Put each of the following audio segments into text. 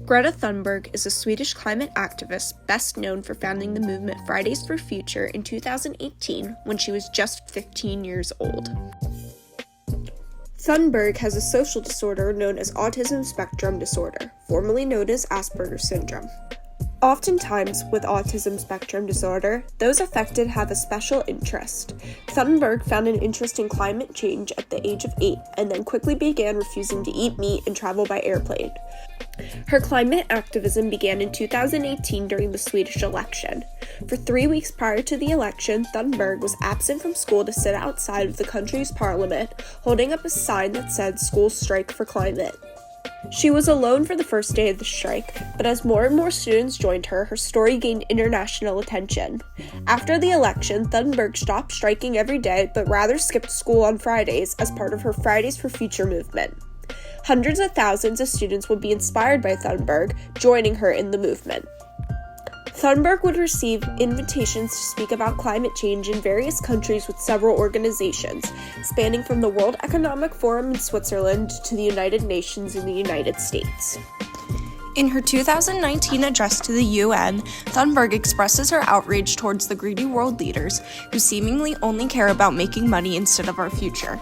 Greta Thunberg is a Swedish climate activist best known for founding the movement Fridays for Future in 2018 when she was just 15 years old. Thunberg has a social disorder known as autism spectrum disorder, formerly known as Asperger's syndrome. Oftentimes, with autism spectrum disorder, those affected have a special interest. Thunberg found an interest in climate change at the age of 8 and then quickly began refusing to eat meat and travel by airplane. Her climate activism began in 2018 during the Swedish election. For 3 weeks prior to the election, Thunberg was absent from school to sit outside of the country's parliament, holding up a sign that said "Schools Strike for Climate." She was alone for the first day of the strike, but as more and more students joined her, her story gained international attention. After the election, Thunberg stopped striking every day, but rather skipped school on Fridays as part of her Fridays for Future movement. Hundreds of thousands of students would be inspired by Thunberg, joining her in the movement. Thunberg would receive invitations to speak about climate change in various countries with several organizations, spanning from the World Economic Forum in Switzerland to the United Nations in the United States. In her 2019 address to the UN, Thunberg expresses her outrage towards the greedy world leaders who seemingly only care about making money instead of our future.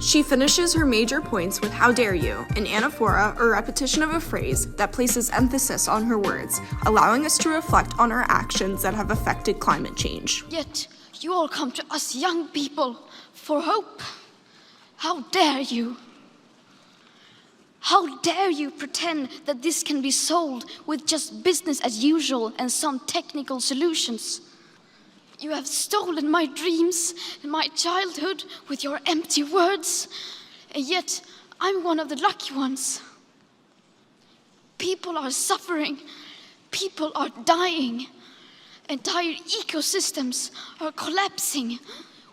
She finishes her major points with "how dare you," an anaphora or repetition of a phrase that places emphasis on her words, allowing us to reflect on our actions that have affected climate change. Yet you all come to us young people for hope. How dare you? How dare you pretend that this can be solved with just business as usual and some technical solutions? You have stolen my dreams and my childhood with your empty words, and yet I'm one of the lucky ones. People are suffering, people are dying, entire ecosystems are collapsing.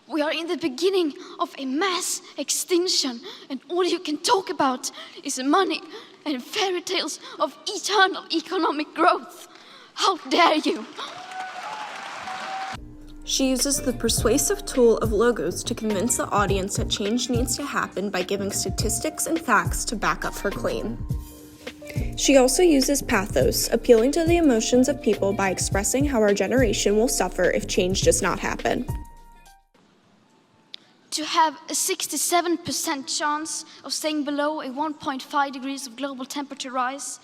We are in the beginning of a mass extinction, and all you can talk about is money and fairy tales of eternal economic growth. How dare you? She uses the persuasive tool of logos to convince the audience that change needs to happen by giving statistics and facts to back up her claim. She also uses pathos, appealing to the emotions of people by expressing how our generation will suffer if change does not happen. To have a 67% chance of staying below a 1.5 degrees of global temperature rise,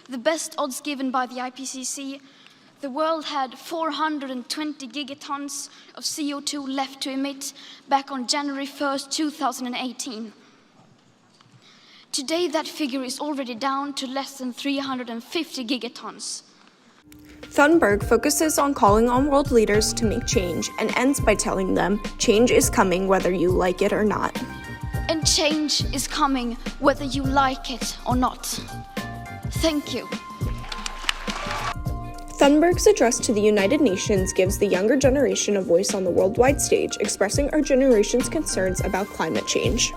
the best odds given by the IPCC, the world had 420 gigatons of CO2 left to emit back on January 1st, 2018. Today, that figure is already down to less than 350 gigatons. Thunberg focuses on calling on world leaders to make change and ends by telling them change is coming whether you like it or not. And change is coming whether you like it or not. Thank you. Thunberg's address to the United Nations gives the younger generation a voice on the worldwide stage, expressing our generation's concerns about climate change.